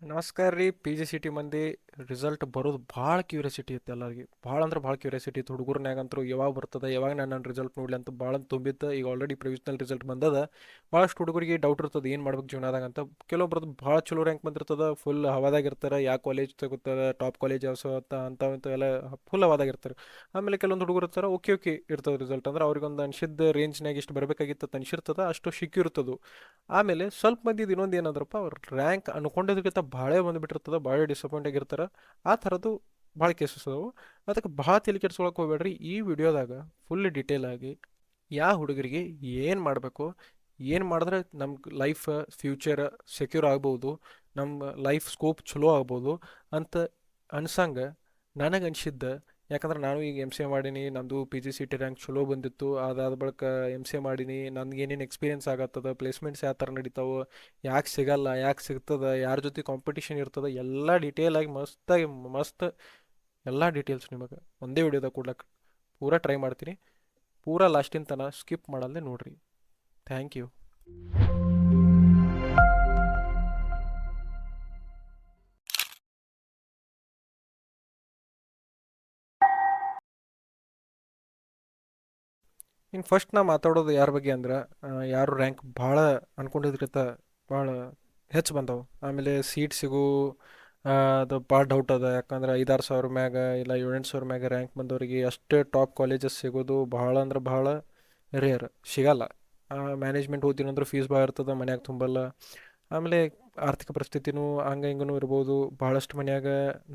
ನಮಸ್ಕಾರ ರೀ. P G C T ಮಂದಿ ರಿಸಲ್ಟ್ ಬರೋದು ಭಾಳ ಕ್ಯೂರಿಯಾಸಿಟಿ ಇತ್ತು ಎಲ್ಲರಿಗೆ. ಭಾಳ ಅಂದ್ರೆ ಭಾಳ ಕ್ಯೂರಿಯಾಸಿಟಿ ಇತ್ತು ಹುಡುಗರ್ನಾಗಂತರೂ. ಯಾವಾಗ ಬರ್ತದೆ, ಯಾವಾಗ ನಾನು ನನ್ನ ರಿಸಲ್ಟ್ ನೋಡ್ಲಿ ಅಂತ ಭಾಳ ತುಂಬಿತ್ತು. ಈಗ ಆಲ್ರೆಡಿ ಪ್ರೊವಿಷನಲ್ ರಿಸಲ್ಟ್ ಬಂದದ. ಭಾಳಷ್ಟು ಹುಡುಗರಿಗೆ ಡೌಟ್ ಇರ್ತದೆ ಏನು ಮಾಡ್ಬೇಕು ಜೀವನದಾಗ ಅಂತ. ಕೆಲವೊಬ್ರದ್ದು ಭಾಳ ಚಲೋ ರ್ಯಾಂಕ್ ಬಂದಿರ್ತದೆ, ಫುಲ್ ಹವಾದಾಗಿರ್ತಾರೆ. ಯಾವ ಕಾಲೇಜ್ ತಗೋತಾರೆ, ಟಾಪ್ ಕಾಲೇಜ್ ಯಾವ ಅಂತ ಎಲ್ಲ ಫುಲ್ ಹವಾದಾಗಿರ್ತಾರೆ. ಆಮೇಲೆ ಕೆಲವೊಂದು ಹುಡುಗರು ಇರ್ತಾರೆ, ಓಕೆ ಓಕೆ ಇರ್ತದೆ ರಿಸಲ್ಟ್, ಅಂದ್ರೆ ಅವ್ರಿಗೊಂದು ಅನ್ಸಿದ್ದ ರೇಂಜ್ನಾಗ ಇಷ್ಟು ಬರಬೇಕಾಗಿತ್ತು ಅಂತ ಅನ್ಸಿರ್ತದೆ, ಅಷ್ಟು ಸಿಕ್ಕಿರ್ತದೆ. ಆಮೇಲೆ ಸ್ವಲ್ಪ ಮಂದಿದು ಇನ್ನೊಂದು ಏನಂದ್ರಪ್ಪ, ಅವ್ರ ರ್ಯಾಂಕ್ ಅನ್ಕೊಂಡಿದ್ದಕ್ಕಿಂತ ಭಾಳ ಬಂದುಬಿಟ್ಟಿರ್ತದೆ, ಭಾಳ ಡಿಸಪಾಯಿಂಟ್ ಆಗಿರ್ತಾರೆ. ಆ ಥರದ್ದು ಭಾಳ ಕೇಸಸ್ ಅದಾವು. ಅದಕ್ಕೆ ಭಾಳ ತಲೆ ಕೆಡ್ಸ್ಕೊಳಕ್ಕೆ ಹೋಗ್ಬೇಡ್ರಿ. ಈ ವಿಡಿಯೋದಾಗ ಫುಲ್ ಡೀಟೇಲ್ ಆಗಿ ಯಾವ ಹುಡುಗರಿಗೆ ಏನು ಮಾಡಬೇಕು, ಏನು ಮಾಡಿದ್ರೆ ನಮ್ಮ ಲೈಫ್ ಫ್ಯೂಚರ್ ಸೆಕ್ಯೂರ್ ಆಗ್ಬೋದು, ನಮ್ಮ ಲೈಫ್ ಸ್ಕೋಪ್ ಚಲೋ ಆಗ್ಬೋದು ಅಂತ ಅನ್ಸಂಗೆ ನನಗೆ ಅನ್ಸಿದ್ದ. ಯಾಕಂದ್ರೆ ನಾನು ಈಗ ಎಮ್ ಸಿ ಎ ಮಾಡೀನಿ, ನಂದು P G C T rank ಚಲೋ ಬಂದಿತ್ತು. ಅದಾದ ಬಳಿಕ ಎಮ್ ಸಿ ಎ ಮಾಡೀನಿ, ನನಗೆ ಏನೇನು ಎಕ್ಸ್ಪೀರಿಯನ್ಸ್ ಆಗತ್ತದ, ಪ್ಲೇಸ್ಮೆಂಟ್ಸ್ ಯಾವ ಥರ ನಡೀತಾವೆ, ಯಾಕೆ ಸಿಗಲ್ಲ, ಯಾಕೆ ಸಿಗ್ತದೆ, ಯಾರ ಜೊತೆ ಕಾಂಪಿಟೇಷನ್ ಇರ್ತದೆ, ಎಲ್ಲ ಡೀಟೇಲಾಗಿ ಮಸ್ತಾಗಿ ಮಸ್ತ್ ಎಲ್ಲ ಡೀಟೇಲ್ಸ್ ನಿಮಗೆ ಒಂದೇ ವಿಡಿಯೋದಾಗ ಕೊಡ್ಲಕ್ಕೆ ಪೂರಾ ಟ್ರೈ ಮಾಡ್ತೀನಿ. ಪೂರಾ ಲಾಸ್ಟಿನ ತನಕ ಸ್ಕಿಪ್ ಮಾಡಲ್ಲದೆ ನೋಡ್ರಿ. Thank you. ಇನ್ನು ಫಸ್ಟ್ ನಾ ಮಾತಾಡೋದು ಯಾರ ಬಗ್ಗೆ ಅಂದ್ರೆ, ಯಾರು ರ್ಯಾಂಕ್ ಭಾಳ ಅನ್ಕೊಂಡಿದ್ರಿತ ಭಾಳ ಹೆಚ್ಚು ಬಂದವು. ಆಮೇಲೆ ಸೀಟ್ ಸಿಗು ಅದು ಭಾಳ ಡೌಟ್ ಅದ. ಯಾಕಂದ್ರೆ 5,000-6,000 ಮ್ಯಾಗ ಇಲ್ಲ 7,000-8,000 ಮ್ಯಾಗ ರ್ಯಾಂಕ್ ಬಂದವರಿಗೆ ಅಷ್ಟೇ ಟಾಪ್ ಕಾಲೇಜಸ್ ಸಿಗೋದು ಭಾಳ ಅಂದ್ರೆ ಭಾಳ ರೇರ್, ಸಿಗಲ್ಲ. ಮ್ಯಾನೇಜ್ಮೆಂಟ್ ಓದಿನಂದ್ರೆ ಫೀಸ್ ಭಾಳ ಇರ್ತದೆ, ಮನ್ಯಾಗ ತುಂಬಲ್ಲ. ಆಮೇಲೆ ಆರ್ಥಿಕ ಪರಿಸ್ಥಿತಿನೂ ಹಂಗೆ ಹಿಂಗೂ ಇರ್ಬೋದು. ಭಾಳಷ್ಟು ಮನ್ಯಾಗ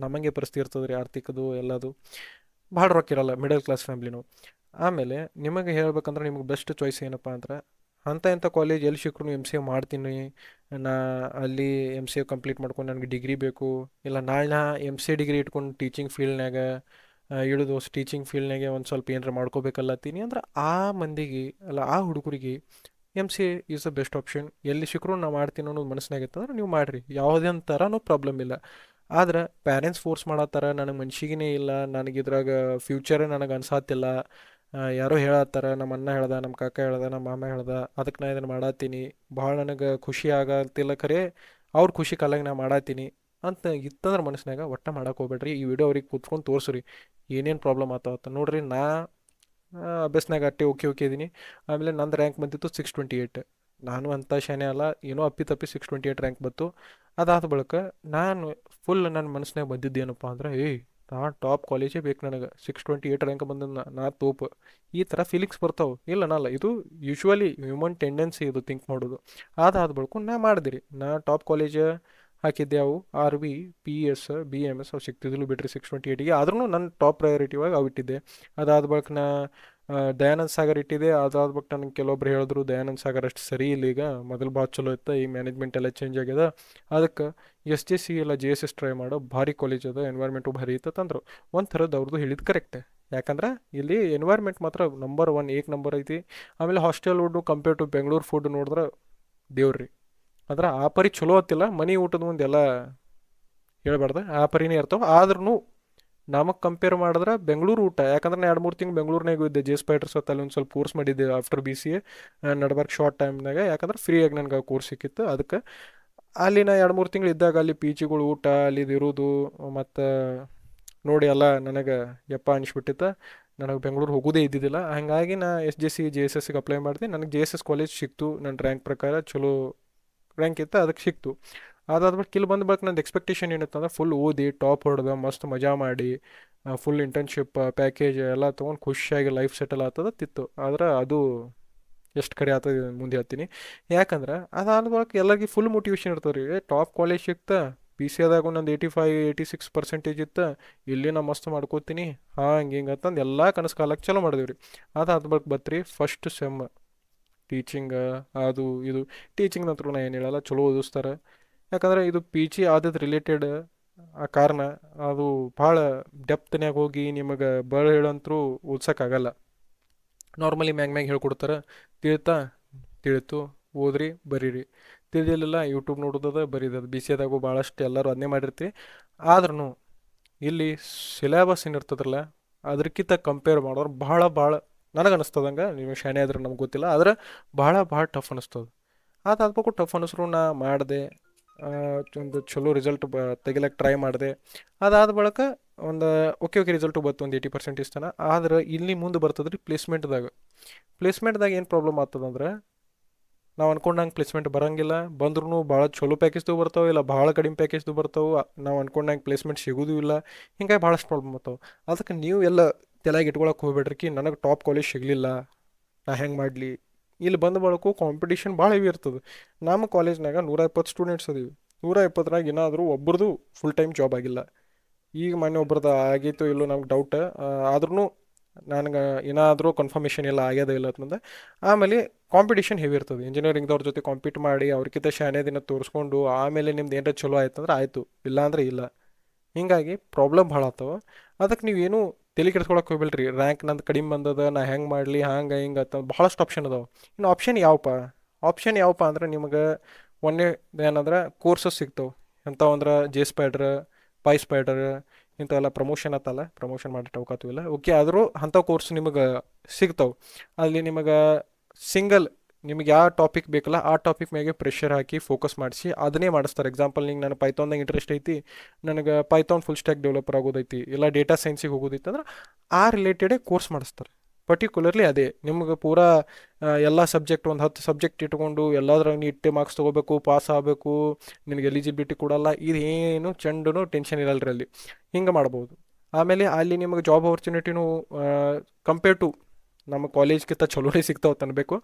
ನಮ್ಮಂಗೆ ಪರಿಸ್ಥಿತಿ ಇರ್ತದೆ ರೀ, ಆರ್ಥಿಕದು ಎಲ್ಲದು. ಭಾಳ ರೊಕ್ಕ ಇರಲ್ಲ, ಮಿಡಲ್ ಕ್ಲಾಸ್ ಫ್ಯಾಮ್ಲಿನೂ. ಆಮೇಲೆ ನಿಮಗೆ ಹೇಳ್ಬೇಕಂದ್ರೆ ನಿಮಗೆ ಬೆಸ್ಟ್ ಚಾಯ್ಸ್ ಏನಪ್ಪ ಅಂದ್ರೆ, ಅಂಥ ಇಂಥ ಕಾಲೇಜ್ ಎಲ್ಲಿ ಸಿಕ್ಕರು ಎಮ್ ಸಿ ಎ ಮಾಡ್ತೀನಿ ನಾ, ಅಲ್ಲಿ ಎಮ್ ಸಿ ಎ ಕಂಪ್ಲೀಟ್ ಮಾಡ್ಕೊಂಡು ನನಗೆ ಡಿಗ್ರಿ ಬೇಕು, ಇಲ್ಲ ನಾಳೆ ನಾ ಎಮ್ ಸಿ ಎ ಡಿಗ್ರಿ ಇಟ್ಕೊಂಡು ಟೀಚಿಂಗ್ ಫೀಲ್ಡ್ನಾಗ ಇಳಿದು ಟೀಚಿಂಗ್ ಫೀಲ್ಡ್ನಾಗೆ ಒಂದು ಸ್ವಲ್ಪ ಏನಾರ ಮಾಡ್ಕೋಬೇಕಲ್ಲತ್ತೀನಿ ಅಂದ್ರೆ, ಆ ಮಂದಿಗೆ ಅಲ್ಲ ಆ ಹುಡುಗರಿಗೆ M C A is the best option. ಎಲ್ಲಿ ಸಿಕ್ಕರು ನಾ ಮಾಡ್ತೀನಿ ಅನ್ನೋದು ಮನಸ್ಸಿನಾಗಿತ್ತು ಅಂದ್ರೆ ನೀವು ಮಾಡಿರಿ, ಯಾವುದೇ ಥರನೂ ಪ್ರಾಬ್ಲಮ್ ಇಲ್ಲ. ಆದ್ರೆ ಪ್ಯಾರೆಂಟ್ಸ್ ಫೋರ್ಸ್ ಮಾಡತ್ತಾರ, ನನಗೆ ಮನ್ಸಿಗೆ ಇಲ್ಲ, ನನಗೆ ಇದ್ರಾಗ ಫ್ಯೂಚರೇ ನನಗೆ ಅನ್ಸಾತಿಲ್ಲ, ಯಾರೋ ಹೇಳತ್ತಾರ, ನಮ್ಮ ಅಣ್ಣ ಹೇಳ್ದ, ನಮ್ಮ ಕಾಕ ಹೇಳ್ದ, ನಮ್ಮ ಮಾಮ ಹೇಳ್ದ, ಅದಕ್ಕೆ ನಾ ಇದನ್ನು ಮಾಡತ್ತೀನಿ, ಭಾಳ ನನಗೆ ಖುಷಿ ಆಗತ್ತಿಲ್ಲ, ಖರೆ ಅವ್ರ ಖುಷಿ ಕಾಲಾಗ ನಾ ಮಾಡತ್ತೀನಿ ಅಂತ ಇತ್ತಂದ್ರೆ ಮನಸ್ಸಿನಾಗ ಒಟ್ಟ ಮಾಡಕ್ಕೆ ಹೋಗ್ಬೇಡ್ರಿ. ಈ ವಿಡಿಯೋ ಅವ್ರಿಗೆ ಕೂತ್ಕೊಂಡು ತೋರಿಸ್ರಿ ಏನೇನು ಪ್ರಾಬ್ಲಮ್ ಆತಾವತ್ತ ನೋಡ್ರಿ. ನಾ ಅಭ್ಯಾಸ್ನಾಗ ಅಟ್ಟೆ ಓಕೆ ಓಕೆ ಇದೀನಿ. ಆಮೇಲೆ ನಂದು ರ್ಯಾಂಕ್ ಬಂದಿತ್ತು 628. ನಾನು ಅಂಥ ಶಾನೆ ಅಲ್ಲ, ಏನೋ ಅಪ್ಪಿ 628 ರ್ಯಾಂಕ್ ಬಂತು. ಅದಾದ ಬಳಿಕ ನಾನು ಫುಲ್ ನನ್ನ ಮನಸ್ಸಿನಾಗ ಬಂದಿದ್ದೇನಪ್ಪ ಅಂದ್ರೆ, ನಾ ಟಾಪ್ ಕಾಲೇಜೇ ಬೇಕು ನನಗೆ, 628 ರ್ಯಾಂಕ್ ಬಂದ ನಾ ತೋಪ್, ಈ ಥರ ಫೀಲಿಂಗ್ಸ್ ಬರ್ತಾವೆ. ಇಲ್ಲ ನಲ್ಲ, ಇದು ಯೂಶ್ವಲಿ ಹ್ಯೂಮನ್ ಟೆಂಡೆನ್ಸಿ ಇದು ಥಿಂಕ್ ಮಾಡೋದು. ಅದಾದ ಬಳಿಕ ನಾ ಮಾಡಿದಿರಿ, ನಾ ಟಾಪ್ ಕಾಲೇಜ್ ಹಾಕಿದ್ದೆ. ಅವು R V, P S, B M S ಅವು ಸಿಗ್ತಿದ್ದಿಲ್ಲ ಬಿಡ್ರಿ 628ಗೆ. ಆದ್ರೂ ನನ್ನ ಟಾಪ್ ಪ್ರಯಾರಿಟಿ ಒಳಗೆ ಅವು ಇಟ್ಟಿದ್ದೆ. ಅದಾದ ಬಳಿಕ ನಾ ದಯಾನಂದ್ ಸಾಗರ್ ಇಟ್ಟಿದೆ. ಅದಾದ ಬಳಿಕ ನನಗೆ ಕೆಲವೊಬ್ರು ಹೇಳಿದ್ರು ದಯಾನಂದ್ ಸಾಗರ್ ಅಷ್ಟು ಸರಿ ಇಲ್ಲ, ಈಗ ಮೊದಲು ಭಾಳ ಚಲೋ ಇತ್ತು, ಈ ಮ್ಯಾನೇಜ್ಮೆಂಟ್ ಎಲ್ಲ ಚೇಂಜ್ ಆಗ್ಯದ, ಅದಕ್ಕೆ ಎಸ್ ಜೆ ಸಿ ಇಲ್ಲ ಜೆ ಎಸ್ ಎಸ್ ಟ್ರೈ ಮಾಡೋ, ಭಾರಿ ಕಾಲೇಜ್ ಅದ, ಎನ್ವೈರ್ಮೆಂಟು ಭಾರಿ ಇತ್ತು ತಂದರು. ಒಂದು ಥರದ್ದು ಅವ್ರದ್ದು ಹೇಳಿದ್ದು ಕರೆಕ್ಟ್. ಯಾಕಂದ್ರೆ ಇಲ್ಲಿ ಎನ್ವೈರ್ಮೆಂಟ್ ಮಾತ್ರ ನಂಬರ್ ಒನ್, ಏಕ್ ನಂಬರ್ ಐತಿ. ಆಮೇಲೆ hostel food compare to Bengaluru food ನೋಡಿದ್ರೆ ದೇವ್ರಿ. ಅಂದ್ರೆ ಆ ಪರಿ ಚಲೋ ಹತ್ತಿಲ್ಲ, ಮನೆ ಊಟದ ಮುಂದೆ ಎಲ್ಲ ಹೇಳ್ಬಾರ್ದು, ಆ ಪರಿನೇ ಇರ್ತಾವೆ. ಆದ್ರೂ ನಮಗೆ ಕಂಪೇರ್ ಮಾಡಿದ್ರೆ ಬೆಂಗಳೂರು ಊಟ, ಯಾಕಂದ್ರೆ ನಾನು 2-3 ತಿಂಗಳು ಬೆಂಗಳೂರಿನಾಗ ಇದ್ದೆ, ಜೆ ಸ್ಪೈಟರ್ಸ್ ಅಲ್ಲಿ ಒಂದು ಸ್ವಲ್ಪ ಕೋರ್ಸ್ ಮಾಡಿದ್ದೆ ಆಫ್ಟರ್ ಬಿ ಸಿ ಎ ನಡ್ಬಾರ್ಕ್ ಶಾರ್ಟ್ ಟೈಮ್ನಾಗ. ಯಾಕಂದ್ರೆ ಫ್ರೀಯಾಗಿ ನನಗೆ ಕೋರ್ಸ್ ಸಿಕ್ಕಿತ್ತು. ಅದಕ್ಕೆ ಅಲ್ಲಿ ನಾ 2-3 ತಿಂಗಳು ಇದ್ದಾಗ ಅಲ್ಲಿ ಪಿ ಜಿಗಳು ಊಟ ಅಲ್ಲಿದು ಇರೋದು ಮತ್ತು ನೋಡಿ ಎಲ್ಲ ನನಗೆ ಯಪ್ಪ ಅನಿಸ್ಬಿಟ್ಟಿತ್ತು. ನನಗೆ ಬೆಂಗಳೂರು ಹೋಗೋದೇ ಇದ್ದಿದ್ದಿಲ್ಲ. ಹಾಗಾಗಿ ನಾ S J C J S ಎಸ್ಗೆ ಅಪ್ಲೈ ಮಾಡಿದೆ. ನನಗೆ ಜೆ ಎಸ್ ಎಸ್ ಕಾಲೇಜ್ ಸಿಕ್ತು, ನನ್ನ ರ್ಯಾಂಕ್ ಪ್ರಕಾರ ಚಲೋ ರ್ಯಾಂಕ್ ಇತ್ತು, ಅದಕ್ಕೆ ಸಿಕ್ತು. ಅದಾದ್ಮೇಲೆ ಕಿಲ್ ಬಂದ ಬಳಿಕ ನಂದು ಎಕ್ಸ್ಪೆಕ್ಟೇಷನ್ ಏನಿತ್ತು ಅಂದ್ರೆ, ಫುಲ್ ಓದಿ ಟಾಪ್ ಹೊಡೆದ ಮಸ್ತ್ ಮಜಾ ಮಾಡಿ ಫುಲ್ ಇಂಟರ್ನ್ಶಿಪ್ ಪ್ಯಾಕೇಜ್ ಎಲ್ಲ ತೊಗೊಂಡು ಖುಷಿಯಾಗಿ ಲೈಫ್ ಸೆಟಲ್ ಆಗ್ತದತ್ತಿತ್ತು. ಆದ್ರೆ ಅದು ಎಷ್ಟು ಕಡೆ ಆಗ್ತದೆ ಮುಂದೆ ಹೇಳ್ತೀನಿ. ಯಾಕಂದ್ರೆ ಅದಾದ ಬಳಿಕ ಎಲ್ಲರಿಗೆ ಫುಲ್ ಮೋಟಿವೇಶನ್ ಇರ್ತದೆ ರೀ, ಟಾಪ್ ಕಾಲೇಜ್ ಸಿಕ್ತಾ, ಪಿ ಸಿ ಅದಾಗ ನಂದು 85-86% ಇತ್ತು, ಇಲ್ಲಿ ನಾ ಮಸ್ತ್ ಮಾಡ್ಕೋತೀನಿ, ಹಂಗೆ ಹಿಂಗೆ ಅಂತಂದು ಎಲ್ಲ ಕನಸು ಕಾಲಕ್ಕೆ ಚಲೋ ಮಾಡಿದ್ವಿ ರೀ. ಅದಾದ ಬಳಿಕ ಬತ್ರಿ ಫಸ್ಟ್ ಸೆಮ್ ಟೀಚಿಂಗ್, ಅದು ಇದು ಟೀಚಿಂಗ್ ನಂತರ ನಾ ಏನು ಹೇಳಲ್ಲ, ಚಲೋ ಓದಿಸ್ತಾರೆ. ಯಾಕಂದ್ರೆ ಇದು ಪಿ ಜಿ ಆದದ್ದು ರಿಲೇಟೆಡ್ ಆ ಕಾರಣ, ಅದು ಭಾಳ ಡೆಪ್ತ್ನ್ಯಾಗ ಹೋಗಿ ನಿಮಗೆ ಬರ ಹೇಳಂತರೂ ಓದ್ಸೋಕ್ಕಾಗಲ್ಲ. ನಾರ್ಮಲಿ ಮ್ಯಾಗ ಮ್ಯಾಗ ಹೇಳ್ಕೊಡ್ತಾರೆ, ತಿಳ್ತಾ ತಿಳಿತು ಓದ್ರಿ ಬರೀರಿ, ತಿಳಿಲಿಲ್ಲ ಯೂಟ್ಯೂಬ್ ನೋಡೋದದ ಬರೀದದು. ಬಿ ಸಿ ಎದಾಗೂ ಭಾಳಷ್ಟು ಎಲ್ಲರೂ ಅದನ್ನೇ ಮಾಡಿರ್ತೀವಿ. ಆದ್ರೂ ಇಲ್ಲಿ ಸಿಲೆಬಸ್ ಏನಿರ್ತದಲ್ಲ, ಅದಕ್ಕಿಂತ ಕಂಪೇರ್ ಮಾಡೋರು ಭಾಳ ಭಾಳ ನನಗೆ ಅನಿಸ್ತದಂಗೆ, ನೀವು ಶಾಣೆ ಆದ್ರೆ ನಮ್ಗೆ ಗೊತ್ತಿಲ್ಲ, ಆದ್ರೆ ಭಾಳ ಭಾಳ ಟಫ್ ಅನಿಸ್ತದೆ. ಅದಾದ್ಬೇಕು ಟಫ್ ಅನಿಸ್ರು ನಾ ಮಾಡಿದೆ. ಒಂದು ಚಲೋ ರಿಸಲ್ಟ್ ತೆಗಿಲಕ್ಕೆ ಟ್ರೈ ಮಾಡಿದೆ. ಅದಾದ ಬಳಿಕ ಒಂದು ಓಕೆ ಓಕೆ ರಿಸಲ್ಟು ಬತ್ತು ಒಂದು 80% ತನ. ಆದ್ರೆ ಇಲ್ಲಿ ಮುಂದೆ ಬರ್ತದೆ ರೀ ಪ್ಲೇಸ್ಮೆಂಟ್ದಾಗ ಏನು ಪ್ರಾಬ್ಲಮ್ ಆಗ್ತದಂದ್ರೆ, ನಾವು ಅನ್ಕೊಂಡಂಗೆ ಪ್ಲೇಸ್ಮೆಂಟ್ ಬರಂಗಿಲ್ಲ. ಬಂದ್ರೂ ಭಾಳ ಚಲೋ ಪ್ಯಾಕೇಜ್ದು ಬರ್ತಾವೆ, ಇಲ್ಲ ಭಾಳ ಕಡಿಮೆ ಪ್ಯಾಕೇಜ್ದು ಬರ್ತಾವೆ. ನಾವು ಅನ್ಕೊಂಡಂಗೆ ಪ್ಲೇಸ್ಮೆಂಟ್ ಸಿಗೋದು ಇಲ್ಲ. ಹಿಂಗಾಗಿ ಭಾಳಷ್ಟು ಪ್ರಾಬ್ಲಮ್ ಬರ್ತಾವೆ. ಅದಕ್ಕೆ ನೀವು ಎಲ್ಲ ತಲೆಯಾಗಿ ಇಟ್ಕೊಳಕ್ಕೆ ಹೋಗ್ಬೇಡ್ರಿ ಕಿ ನನಗೆ ಟಾಪ್ ಕಾಲೇಜ್ ಸಿಗಲಿಲ್ಲ, ನಾ ಹೆಂಗೆ ಮಾಡಲಿ. ಇಲ್ಲಿ ಬಂದ ಬಳಕು ಕಾಂಪಿಟೇಷನ್ ಭಾಳ ಹೆವಿ ಇರ್ತದೆ. ನಮ್ಮ ಕಾಲೇಜ್ನಾಗ 120 ಸ್ಟೂಡೆಂಟ್ಸ್ ಅದೀವಿ. 120ರಾಗ ಏನಾದರೂ ಒಬ್ರದ್ದು ಫುಲ್ ಟೈಮ್ ಜಾಬ್ ಆಗಿಲ್ಲ. ಈಗ ಮೊನ್ನೆ ಒಬ್ರದ್ದು ಆಗೈತೋ ಇಲ್ಲೋ ನಮ್ಗೆ ಡೌಟ್. ಆದ್ರೂ ನನಗೆ ಏನಾದರೂ ಕನ್ಫರ್ಮೇಷನ್ ಇಲ್ಲ ಆಗ್ಯದ ಇಲ್ಲ ಅಂತಂದು. ಆಮೇಲೆ ಕಾಂಪಿಟೇಷನ್ ಹೆವಿ ಇರ್ತದೆ. ಇಂಜಿನಿಯರಿಂಗ್ದವ್ರ ಜೊತೆ ಕಾಂಪೀಟ್ ಮಾಡಿ ಅವ್ರಿಗಿಂತ ಶಾಣೆ ದಿನ ತೋರಿಸ್ಕೊಂಡು ಆಮೇಲೆ ನಿಮ್ದು ಏನಾರ ಚಲೋ ಆಯ್ತು ಅಂದ್ರೆ ಆಯಿತು, ಇಲ್ಲ ಅಂದ್ರೆ ಇಲ್ಲ. ಹಿಂಗಾಗಿ ಪ್ರಾಬ್ಲಮ್ ಭಾಳ ಆಗ್ತಾವೆ. ಅದಕ್ಕೆ ನೀವೇನು ತಲೆ ಕೆಡ್ಸ್ಕೊಳಕ್ಕೆ ಹೋಗ್ಬೇಡ್ರಿ. ರ್ಯಾಂಕ್ ನಂದು ಕಡಿಮೆ ಬಂದದ, ನಾ ಹೆಂಗೆ ಮಾಡಲಿ, ಹಂಗೆ ಹಿಂಗೆ ಅಂತ ಭಾಳಷ್ಟು ಆಪ್ಷನ್ ಅದಾವೆ. ಇನ್ನು ಆಪ್ಷನ್ ಯಾವಪ್ಪ ಅಂದ್ರೆ ನಿಮಗೆ ಒಂದೇ ಏನಂದ್ರೆ ಕೋರ್ಸಸ್ ಸಿಗ್ತಾವೆ. ಎಂಥವು ಅಂದ್ರೆ ಜೆ ಸ್ಪೈಡ್ರ್, ಪೈ ಸ್ಪೈಡರ್, ಇಂಥವೆಲ್ಲ ಪ್ರಮೋಷನ್ ಆತಲ್ಲ, ಪ್ರಮೋಷನ್ ಮಾಡಿ ಇಲ್ಲ ಓಕೆ. ಆದರೂ ಅಂಥ ಕೋರ್ಸ್ ನಿಮಗೆ ಸಿಗ್ತಾವೆ. ಅಲ್ಲಿ ನಿಮಗೆ ಸಿಂಗಲ್ ನಿಮಗೆ ಯಾವ ಟಾಪಿಕ್ ಬೇಕಲ್ಲ ಆ ಟಾಪಿಕ್ ಮ್ಯಾಗೆ ಪ್ರೆಷರ್ ಹಾಕಿ ಫೋಕಸ್ ಮಾಡಿಸಿ ಅದನ್ನೇ ಮಾಡಿಸ್ತಾರೆ. ಎಕ್ಸಾಂಪಲ್ ನಿಂಗೆ ನಾನು ಪೈಥಾನ್ದಾಗ ಇಂಟ್ರೆಸ್ಟ್ ಐತಿ, ನನಗೆ ಪೈಥಾನ್ ಫುಲ್ ಸ್ಟ್ಯಾಕ್ ಡೆವಲಪರ್ ಆಗೋದೈತಿ, ಇಲ್ಲ ಡೇಟಾ ಸೈನ್ಸಿಗೆ ಹೋಗೋದೈತಿ ಅಂದ್ರೆ ಆ ರಿಲೇಟೆಡೇ ಕೋರ್ಸ್ ಮಾಡಿಸ್ತಾರೆ. ಪರ್ಟಿಕ್ಯುಲರ್ಲಿ ಅದೇ ನಿಮ್ಗೆ ಪೂರಾ ಎಲ್ಲ ಸಬ್ಜೆಕ್ಟ್ ಒಂದು 10 ಸಬ್ಜೆಕ್ಟ್ ಇಟ್ಕೊಂಡು ಎಲ್ಲದ್ರಾಗ ನೀ ಇಟ್ಟೆ ಮಾರ್ಕ್ಸ್ ತೊಗೋಬೇಕು, ಪಾಸ್ ಆಗಬೇಕು, ನಿನಗೆ ಎಲಿಜಿಬಿಲಿಟಿ ಕೊಡಲ್ಲ, ಇದೇನು ಚೆಂಡೂ ಟೆನ್ಷನ್ ಇರಲ್ರಿ ಅಲ್ಲಿ. ಹಿಂಗೆ ಮಾಡ್ಬೋದು. ಆಮೇಲೆ ಅಲ್ಲಿ ನಿಮಗೆ ಜಾಬ್ ಆಪರ್ಚುನಿಟಿನೂ ಕಂಪೇರ್ ಟು ನಮ್ಮ ಕಾಲೇಜ್ಗಿಂತ ಚಲೋನೇ ಸಿಗ್ತಾವೆ ಅನ್ಬೇಕು.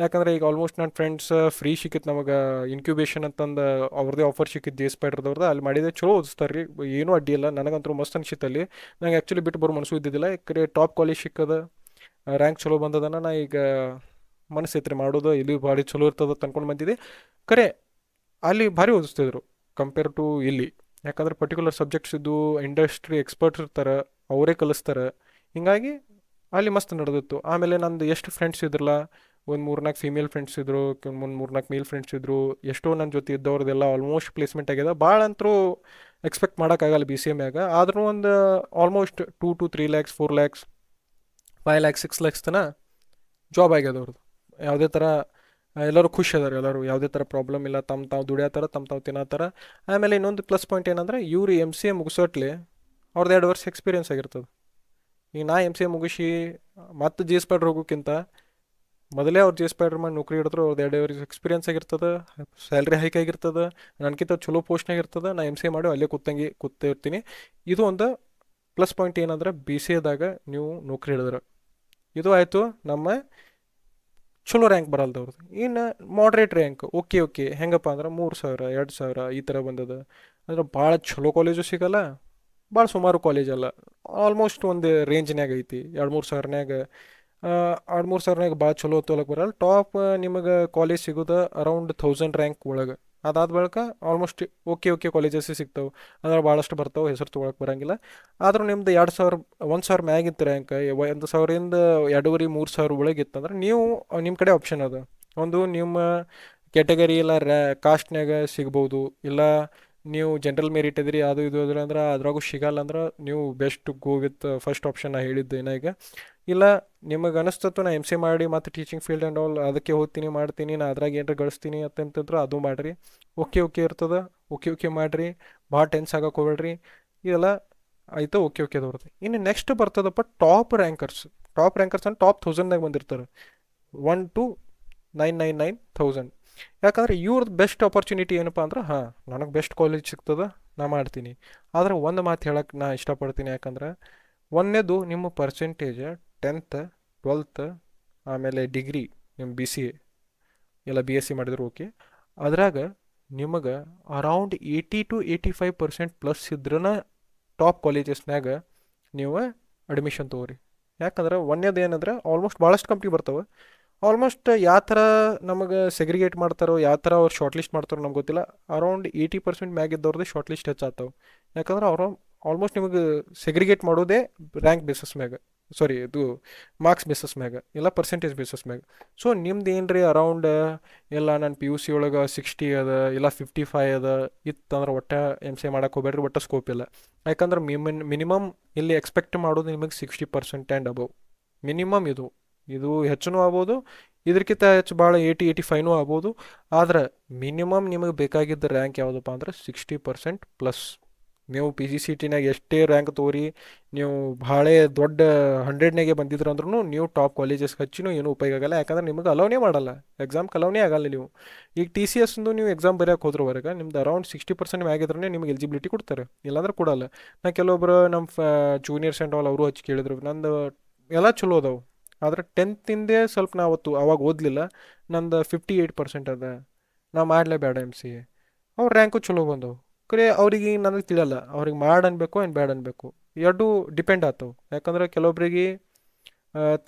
ಯಾಕಂದ್ರೆ ಈಗ ಆಲ್ಮೋಸ್ಟ್ ನನ್ನ ಫ್ರೆಂಡ್ಸ್ ಫ್ರೀ ಸಿಕ್ಕಿತ್ತು ನಮಗೆ ಇನ್ಕ್ಯುಬೇಷನ್ ಅಂತಂದು ಅವ್ರದ್ದೇ ಆಫರ್ ಸಿಕ್ಕಿತ್ತು ಜೆ ಸ್ಪೈಡ್ರದವ್ರದ್ದು. ಅಲ್ಲಿ ಮಾಡಿದ್ರೆ ಚಲೋ ಓದಿಸ್ತಾರೆ ರೀ, ಏನೂ ಅಡ್ಡಿಯಿಲ್ಲ. ನನಗಂತೂ ಮಸ್ತ್ ಅನ್ಸಿತ್ತಲ್ಲಿ. ನಂಗೆ ಆ್ಯಕ್ಚುಲಿ ಬಿಟ್ಟು ಬರೋ ಮನಸ್ಸು ಇದ್ದಿದ್ದಿಲ್ಲ. ಯಾಕಂದರೆ ಟಾಪ್ ಕಾಲೇಜ್ ಸಿಕ್ಕದ, ರ್ಯಾಂಕ್ ಚಲೋ ಬಂದದನ, ನಾ ಈಗ ಮನಸ್ಸೈತ್ರಿ ಮಾಡೋದು, ಇಲ್ಲಿ ಭಾರಿ ಚಲೋ ಇರ್ತದ ಅನ್ಕೊಂಡು ಬಂದಿದ್ದೆ. ಖರೆ ಅಲ್ಲಿ ಭಾರಿ ಓದಿಸ್ತಿದ್ರು ಕಂಪೇರ್ ಟು ಇಲ್ಲಿ. ಯಾಕಂದ್ರೆ ಪರ್ಟಿಕ್ಯುಲರ್ ಸಬ್ಜೆಕ್ಟ್ಸ್ ಇದ್ದು ಇಂಡಸ್ಟ್ರಿ ಎಕ್ಸ್ಪರ್ಟ್ಸ್ ಇರ್ತಾರೆ, ಅವರೇ ಕಲಿಸ್ತಾರೆ. ಹಿಂಗಾಗಿ ಅಲ್ಲಿ ಮಸ್ತ್ ನಡೆದಿತ್ತು. ಆಮೇಲೆ ನಂದು ಎಷ್ಟು ಫ್ರೆಂಡ್ಸ್ ಇದ್ರಲ್ಲ, ಒಂದು 3-4 ಫೀಮೇಲ್ ಫ್ರೆಂಡ್ಸ್ ಇದ್ದರು, ಒಂದು 3-4 ಮೇಲ್ ಫ್ರೆಂಡ್ಸ್ ಇದ್ದರು. ಎಷ್ಟೋ ನನ್ನ ಜೊತೆ ಇದ್ದವ್ರದ್ದೆಲ್ಲ ಆಲ್ಮೋಸ್ಟ್ ಪ್ಲೇಸ್ಮೆಂಟ್ ಆಗ್ಯದ. ಭಾಳ ಅಂತರೂ ಎಕ್ಸ್ಪೆಕ್ಟ್ ಮಾಡೋಕ್ಕಾಗಲ್ಲ ಬಿ ಸಿ ಎ ಮ್ಯಾಗ. ಆದ್ರೂ ಒಂದು almost 2 to 3 lakhs, 4 lakhs, 5 lakhs, 6 lakhs ತನ ಜಾಬ್ ಆಗ್ಯದ ಅವ್ರದ್ದು. ಯಾವುದೇ ಥರ ಎಲ್ಲರೂ ಖುಷಿ ಅದಾರೆ. ಎಲ್ಲರೂ ಯಾವುದೇ ಥರ ಪ್ರಾಬ್ಲಮ್ ಇಲ್ಲ, ತಮ್ಮ ತಾವು ದುಡಿಯತ್ತಾರ, ತಮ್ಮ ತಾವು ತಿನ್ನತ್ತಾರ. ಆಮೇಲೆ ಇನ್ನೊಂದು ಪ್ಲಸ್ ಪಾಯಿಂಟ್ ಏನಂದ್ರೆ, ಇವರು MCA ಮುಗಿಸೋಟ್ಲಿ ಅವ್ರದ್ದು 2 ವರ್ಷ ಎಕ್ಸ್ಪೀರಿಯನ್ಸ್ ಆಗಿರ್ತದೆ. ಈಗ ನಾ MCA ಮುಗಿಸಿ ಮತ್ತೆ ಜಿ ಸ್ಪೈಡ್ರ್ ಹೋಗೋಕ್ಕಿಂತ ಮೊದಲೇ ಅವ್ರು ಜಿ ಸ್ಪೈಡ್ರ್ ಮಾಡಿ ನೌಕರಿ ಹಿಡಿದ್ರು, ಅವ್ರದ್ದು 2 ವರ್ಷ ಎಕ್ಸ್ಪೀರಿಯನ್ಸ್ ಆಗಿರ್ತದೆ, ಸ್ಯಾಲ್ರಿ ಹೈಕ್ ಆಗಿರ್ತದೆ, ನನಗಿಂತ ಚಲೋ ಪೋಸ್ಟ್ನಾಗ ಇರ್ತದೆ. ನಾ MCA ಮಾಡಿ ಅಲ್ಲೇ ಕೂತಿರ್ತೀನಿ. ಇದು ಒಂದು ಪ್ಲಸ್ ಪಾಯಿಂಟ್. ಏನಂದ್ರೆ BCAದಾಗ ನೀವು ನೌಕರಿ ಹಿಡಿದ್ರೆ ಇದು ಆಯಿತು ನಮ್ಮ ಚಲೋ ರ್ಯಾಂಕ್ ಬರಲ್ದವ್ರದ್ದು. ಇನ್ನು ಮಾಡ್ರೇಟ್ ರ್ಯಾಂಕ್ ಓಕೆ ಹೆಂಗಪ್ಪ ಅಂದ್ರೆ 3,000, 2,000 ಈ ಥರ ಬಂದದ. ಅಂದ್ರೆ ಭಾಳ ಚಲೋ ಕಾಲೇಜು ಸಿಗಲ್ಲ, ಭಾಳ ಸುಮಾರು ಕಾಲೇಜ್ ಅಲ್ಲ, ಆಲ್ಮೋಸ್ಟ್ ಒಂದು ರೇಂಜ್ನಾಗ ಐತಿ. 2-3 ಸಾವಿರನ್ಯಾಗ 2-3 ಸಾವಿರನ್ಯಾಗ ಭಾಳ ಚಲೋ ತೊಗೊಳಕ್ಕೆ ಬರಲ್ಲ. ಟಾಪ್ ನಿಮಗೆ ಕಾಲೇಜ್ ಸಿಗೋದು ಅರೌಂಡ್ 1000 ರ್ಯಾಂಕ್ ಒಳಗೆ. ಅದಾದ ಬಳಿಕ ಆಲ್ಮೋಸ್ಟ್ ಓಕೆ ಕಾಲೇಜಸ್ಸೇ ಸಿಗ್ತಾವೆ. ಅದ್ರಾಗ ಭಾಳಷ್ಟು ಬರ್ತಾವೆ, ಹೆಸರು ತೊಗೊಳಕ್ಕೆ ಬರೋಂಗಿಲ್ಲ. ಆದರೂ ನಿಮ್ದು 2,000, 1,000 ಮ್ಯಾಗಿತ್ತು ರ್ಯಾಂಕ್, 1,000ರಿಂದ 2,500-3,000 ಒಳಗೆ ಇತ್ತಂದ್ರೆ ನೀವು ನಿಮ್ಮ ಕಡೆ ಆಪ್ಷನ್ ಅದ. ಒಂದು ನಿಮ್ಮ ಕ್ಯಾಟಗರಿ ಇಲ್ಲ ಕಾಸ್ಟ್ನಾಗ ಸಿಗ್ಬೋದು, ಇಲ್ಲ ನೀವು ಜನರಲ್ ಮೆರಿಟ್ ಇದ್ರಿ ಅದು ಇದು ಅದ್ರ ಅಂದ್ರೆ ಅದ್ರಾಗೂ ಸಿಗಲ್ಲ ಅಂದ್ರೆ ನೀವು best go with first option ನಾ ಹೇಳಿದ್ದೇನೆ ಈಗ. ಇಲ್ಲ ನಿಮಗೆ ಅನಿಸ್ತತ್ತು ನಾ MCA ಮಾಡಿ ಮತ್ತು ಟೀಚಿಂಗ್ ಫೀಲ್ಡ್ ಆ್ಯಂಡ್ ಆಲ್ ಅದಕ್ಕೆ ಹೋಗ್ತೀನಿ ಮಾಡ್ತೀನಿ, ನಾ ಅದ್ರಾಗ ಏನಾರ ಗಳಿಸ್ತೀನಿ ಅಂತಂತಂದ್ರೆ ಅದು ಮಾಡಿರಿ. ಓಕೆ ಇರ್ತದೆ, ಓಕೆ ಮಾಡಿರಿ. ಭಾಳ ಟೆನ್ಸ್ ಆಗಕ್ಕೆ ಹೋಗ್ಬೇಡ್ರಿ. ಇದೆಲ್ಲ ಆಯಿತು ಓಕೆ ಅದವ್ರದ್ದು. ಇನ್ನು ನೆಕ್ಸ್ಟ್ ಬರ್ತದಪ್ಪ ಟಾಪ್ ರ್ಯಾಂಕರ್ಸ್ ಅಂದ್ರೆ ಟಾಪ್ 1000ದಾಗ ಬಂದಿರ್ತಾರೆ. 1 to 999,000. ಯಾಕಂದ್ರೆ ಇವ್ರದ್ದು ಬೆಸ್ಟ್ ಆಪರ್ಚುನಿಟಿ ಏನಪ್ಪ ಅಂದ್ರೆ, ನನಗೆ ಬೆಸ್ಟ್ ಕಾಲೇಜ್ ಸಿಗ್ತದೆ, ನಾ ಮಾಡ್ತೀನಿ. ಆದ್ರೆ ಒಂದು ಮಾತು ಹೇಳಕ್ಕೆ ನಾ ಇಷ್ಟಪಡ್ತೀನಿ. ಯಾಕಂದ್ರೆ ಒಂದನೇದು ನಿಮ್ಮ ಪರ್ಸೆಂಟೇಜ್ 10th, 12th, ಆಮೇಲೆ ಡಿಗ್ರಿ ನಿಮ್ಮ BCA ಇಲ್ಲ BSc ಮಾಡಿದ್ರು ಓಕೆ, ಅದ್ರಾಗ ನಿಮಗೆ ಅರೌಂಡ್ 80-85% ಪ್ಲಸ್ ಇದ್ರನ ಟಾಪ್ ಕಾಲೇಜಸ್ನಾಗ ನೀವು ಅಡ್ಮಿಷನ್ ತೊಗೋರಿ. ಯಾಕಂದ್ರೆ ಒಂದೇದು ಏನಂದ್ರೆ ಆಲ್ಮೋಸ್ಟ್ ಭಾಳಷ್ಟು ಕಂಪ್ನಿ ಬರ್ತಾವೆ. ಆಲ್ಮೋಸ್ಟ್ ಯಾವ ಥರ ನಮಗೆ ಸೆಗ್ರಿಗೇಟ್ ಮಾಡ್ತಾರೋ, ಯಾವ ಥರ ಅವ್ರು ಶಾರ್ಟ್ ಲಿಸ್ಟ್ ಮಾಡ್ತಾರೋ ನಮ್ಗೆ ಗೊತ್ತಿಲ್ಲ. ಅರೌಂಡ್ 80% ಮ್ಯಾಗಿದ್ದವ್ರದ್ದು ಶಾರ್ಟ್ ಲಿಸ್ಟ್ ಹೆಚ್ಚಾಗ್ತಾವೆ. ಯಾಕಂದ್ರೆ ಅವರು ಆಲ್ಮೋಸ್ಟ್ ನಿಮಗೆ ಸೆಗ್ರಿಗೇಟ್ ಮಾಡೋದೇ ರ್ಯಾಂಕ್ ಬೇಸಸ್ ಮ್ಯಾಗ, ಸಾರಿ ಇದು ಮಾರ್ಕ್ಸ್ ಬೇಸಸ್ ಮ್ಯಾಗ, ಇಲ್ಲ ಪರ್ಸೆಂಟೇಜ್ ಬೇಸಸ್ ಮ್ಯಾಗ. ಸೊ ನಿಮ್ದು ಏನು ರೀ ಅರೌಂಡ್ ಇಲ್ಲ ನಾನು PUC ಒಳಗೆ 60 ಅದ, ಇಲ್ಲ 55 ಅದ ಇತ್ತಂದ್ರೆ ಒಟ್ಟು MCA ಮಾಡಕ್ಕೆ ಹೋಗ್ಬೇಡ್ರಿ, ಒಟ್ಟು ಸ್ಕೋಪ್ ಇಲ್ಲ. ಯಾಕಂದ್ರೆ ಮಿನಿಮಮ್ ಇಲ್ಲಿ ಎಕ್ಸ್ಪೆಕ್ಟ್ ಮಾಡೋದು ನಿಮಗೆ 60% ಆ್ಯಂಡ್ ಅಬವ್ ಮಿನಿಮಮ್. ಇದು ಹೆಚ್ಚೂ ಆಗ್ಬೋದು, ಇದಕ್ಕಿಂತ ಹೆಚ್ಚು ಭಾಳ 80-85ನೂ ಆಗ್ಬೋದು. ಆದ್ರೆ ಮಿನಿಮಮ್ ನಿಮಗೆ ಬೇಕಾಗಿದ್ದ ರ್ಯಾಂಕ್ ಯಾವುದಪ್ಪ ಅಂದ್ರೆ 60% ಪ್ಲಸ್. ನೀವು ಪಿ ಜಿ ಸಿ ಟಿನಾಗ ಎಷ್ಟೇ ರ್ಯಾಂಕ್ ತೋರಿ, ನೀವು ಭಾಳ ದೊಡ್ಡ 100ನಾಗೆ ಬಂದಿದ್ರು ಅಂದ್ರೂ ನೀವು ಟಾಪ್ ಕಾಲೇಜಸ್ ಹಚ್ಚಿನೂ ಏನೂ ಉಪಯೋಗ ಆಗಲ್ಲ, ಯಾಕಂದ್ರೆ ನಿಮಗೆ ಅಲೌನೇ ಮಾಡಲ್ಲ, ಎಕ್ಸಾಮ್ ಅಲೌನೇ ಆಗಲ್ಲ ನೀವು. ಈಗ ಟಿ ಸಿ ಎಸ್ದು ನೀವು ಎಕ್ಸಾಮ್ ಬರೆಯೋಕೆ ಹೋದ್ರವರೆಗೆ ನಿಮ್ದು ಅರೌಂಡ್ 60% ಮ್ಯಾಗಿದ್ರೆ ನಿಮ್ಗೆ ಎಲಿಜಿಬಿಲಿಟಿ ಕೊಡ್ತಾರೆ, ಇಲ್ಲಾಂದ್ರೆ ಕೊಡಲ್ಲ. ನಾ ಕೆಲವೊಬ್ರು ನಮ್ಮ ಜೂನಿಯರ್ಸ್ ಆ್ಯಂಡ್ ಆಲ್ ಅವರು ಹಚ್ಚಿ ಕೇಳಿದ್ರು, ನಂದು ಎಲ್ಲ ಚಲೋ ಅದಾವು, ಆದ್ರೆ ಟೆಂತಿಂದೇ ಸ್ವಲ್ಪ ನಾ ಅವತ್ತು ಅವಾಗ ಓದಲಿಲ್ಲ, ನಂದು 58% ಅದ, ನಾ ಮಾಡಲೇಬೇಡ ಎಮ್ ಸಿ ಎ. ಅವ್ರ ರ್ಯಾಂಕು ಚಲೋ ಬಂದವು. ಕರೆ ಅವ್ರಿಗೆ ನನಗೆ ತಿಳಿಯಲ್ಲ, ಅವ್ರಿಗೆ ಮಾಡಿ ಅನ್ಬೇಕು ಏನು ಬೇಡ ಅನ್ಬೇಕು, ಎರಡು ಡಿಪೆಂಡ್ ಆಗ್ತವೆ. ಯಾಕಂದ್ರೆ ಕೆಲವೊಬ್ರಿಗೆ